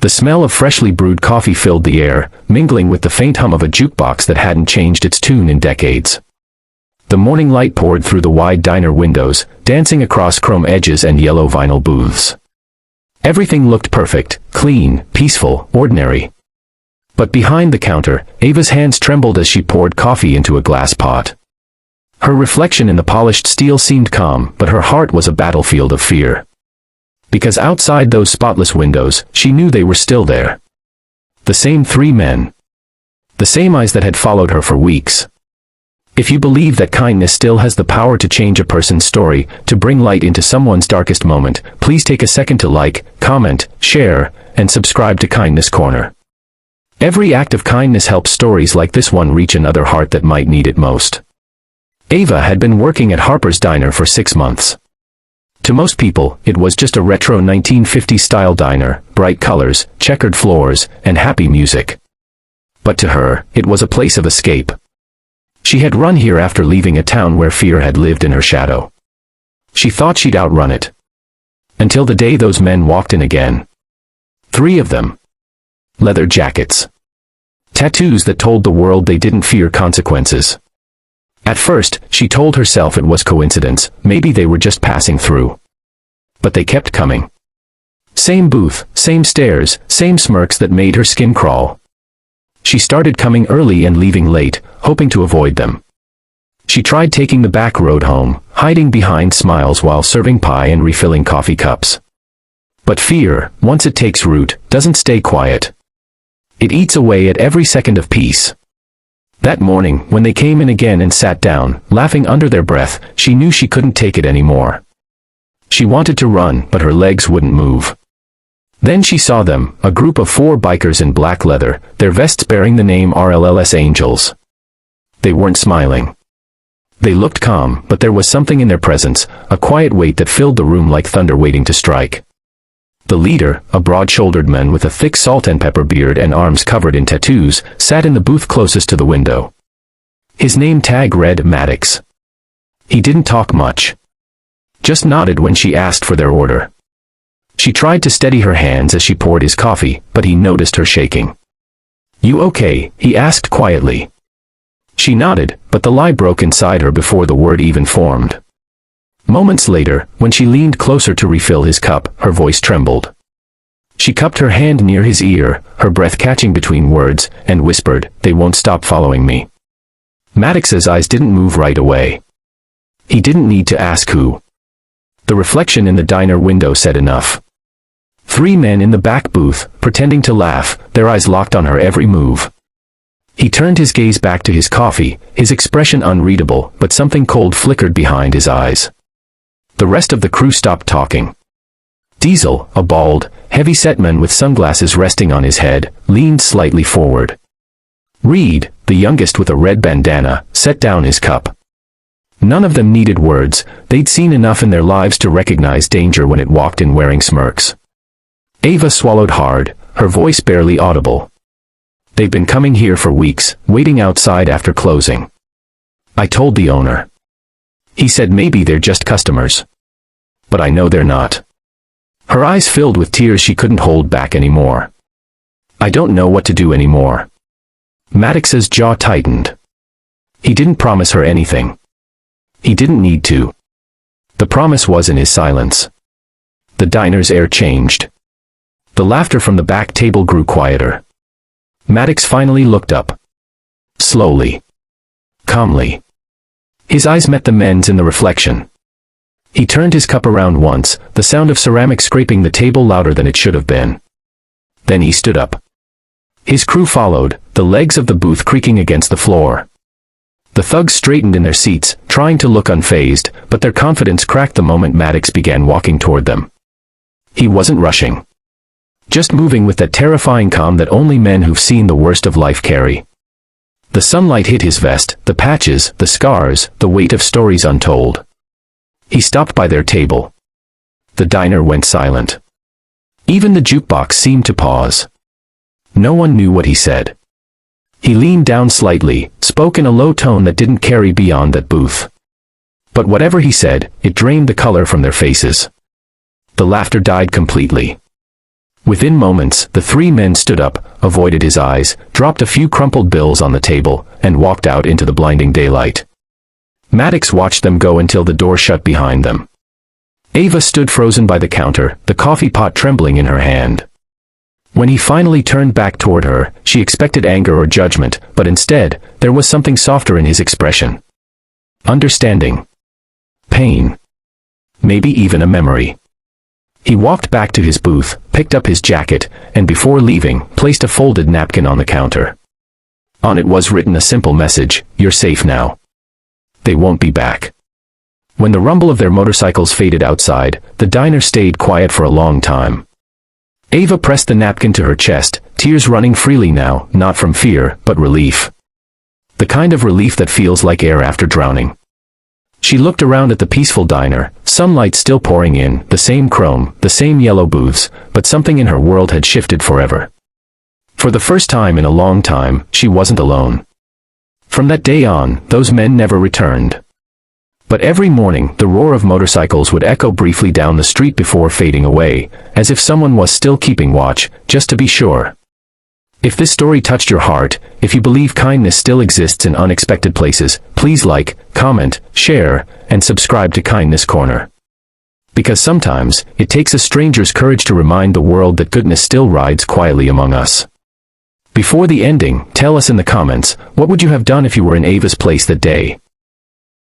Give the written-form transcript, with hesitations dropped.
The smell of freshly brewed coffee filled the air, mingling with the faint hum of a jukebox that hadn't changed its tune in decades. The morning light poured through the wide diner windows, dancing across chrome edges and yellow vinyl booths. Everything looked perfect, clean, peaceful, ordinary. But behind the counter, Ava's hands trembled as she poured coffee into a glass pot. Her reflection in the polished steel seemed calm, but her heart was a battlefield of fear. Because outside those spotless windows, she knew they were still there. The same three men. The same eyes that had followed her for weeks. If you believe that kindness still has the power to change a person's story, to bring light into someone's darkest moment, please take a second to like, comment, share, and subscribe to Kindness Corner. Every act of kindness helps stories like this one reach another heart that might need it most. Ava had been working at Harper's Diner for 6 months. To most people, it was just a retro 1950s-style diner, bright colors, checkered floors, and happy music. But to her, it was a place of escape. She had run here after leaving a town where fear had lived in her shadow. She thought she'd outrun it. Until the day those men walked in again. 3 of them. Leather jackets. Tattoos that told the world they didn't fear consequences. At first, she told herself it was coincidence, maybe they were just passing through. But they kept coming. Same booth, same stares, same smirks that made her skin crawl. She started coming early and leaving late, hoping to avoid them. She tried taking the back road home, hiding behind smiles while serving pie and refilling coffee cups. But fear, once it takes root, doesn't stay quiet. It eats away at every second of peace. That morning, when they came in again and sat down, laughing under their breath, she knew she couldn't take it anymore. She wanted to run, but her legs wouldn't move. Then she saw them, a group of 4 bikers in black leather, their vests bearing the name RLLS Angels. They weren't smiling. They looked calm, but there was something in their presence, a quiet weight that filled the room like thunder waiting to strike. The leader, a broad-shouldered man with a thick salt and pepper beard and arms covered in tattoos, sat in the booth closest to the window. His name tag read Maddox. He didn't talk much. Just nodded when she asked for their order. She tried to steady her hands as she poured his coffee, but he noticed her shaking. "You okay?" he asked quietly. She nodded, but the lie broke inside her before the word even formed. Moments later, when she leaned closer to refill his cup, her voice trembled. She cupped her hand near his ear, her breath catching between words, and whispered, "They won't stop following me." Maddox's eyes didn't move right away. He didn't need to ask who. The reflection in the diner window said enough. 3 men in the back booth, pretending to laugh, their eyes locked on her every move. He turned his gaze back to his coffee, his expression unreadable, but something cold flickered behind his eyes. The rest of the crew stopped talking. Diesel, a bald, heavy-set man with sunglasses resting on his head, leaned slightly forward. Reed, the youngest with a red bandana, set down his cup. None of them needed words, they'd seen enough in their lives to recognize danger when it walked in wearing smirks. Ava swallowed hard, her voice barely audible. "They've been coming here for weeks, waiting outside after closing. I told the owner. He said maybe they're just customers. But I know they're not." Her eyes filled with tears she couldn't hold back anymore. "I don't know what to do anymore." Maddox's jaw tightened. He didn't promise her anything. He didn't need to. The promise was in his silence. The diner's air changed. The laughter from the back table grew quieter. Maddox finally looked up. Slowly. Calmly. His eyes met the men's in the reflection. He turned his cup around once, the sound of ceramic scraping the table louder than it should have been. Then he stood up. His crew followed, the legs of the booth creaking against the floor. The thugs straightened in their seats, trying to look unfazed, but their confidence cracked the moment Maddox began walking toward them. He wasn't rushing. Just moving with that terrifying calm that only men who've seen the worst of life carry. The sunlight hit his vest, the patches, the scars, the weight of stories untold. He stopped by their table. The diner went silent. Even the jukebox seemed to pause. No one knew what he said. He leaned down slightly, spoke in a low tone that didn't carry beyond that booth. But whatever he said, it drained the color from their faces. The laughter died completely. Within moments, the three men stood up, avoided his eyes, dropped a few crumpled bills on the table, and walked out into the blinding daylight. Maddox watched them go until the door shut behind them. Ava stood frozen by the counter, the coffee pot trembling in her hand. When he finally turned back toward her, she expected anger or judgment, but instead, there was something softer in his expression. Understanding. Pain. Maybe even a memory. He walked back to his booth, picked up his jacket, and before leaving, placed a folded napkin on the counter. On it was written a simple message: "You're safe now. They won't be back." When the rumble of their motorcycles faded outside, the diner stayed quiet for a long time. Ava pressed the napkin to her chest, tears running freely now, not from fear, but relief. The kind of relief that feels like air after drowning. She looked around at the peaceful diner, sunlight still pouring in, the same chrome, the same yellow booths, but something in her world had shifted forever. For the first time in a long time, she wasn't alone. From that day on, those men never returned. But every morning, the roar of motorcycles would echo briefly down the street before fading away, as if someone was still keeping watch, just to be sure. If this story touched your heart, if you believe kindness still exists in unexpected places, please like, comment, share, and subscribe to Kindness Corner. Because sometimes, it takes a stranger's courage to remind the world that goodness still rides quietly among us. Before the ending, tell us in the comments, what would you have done if you were in Ava's place that day?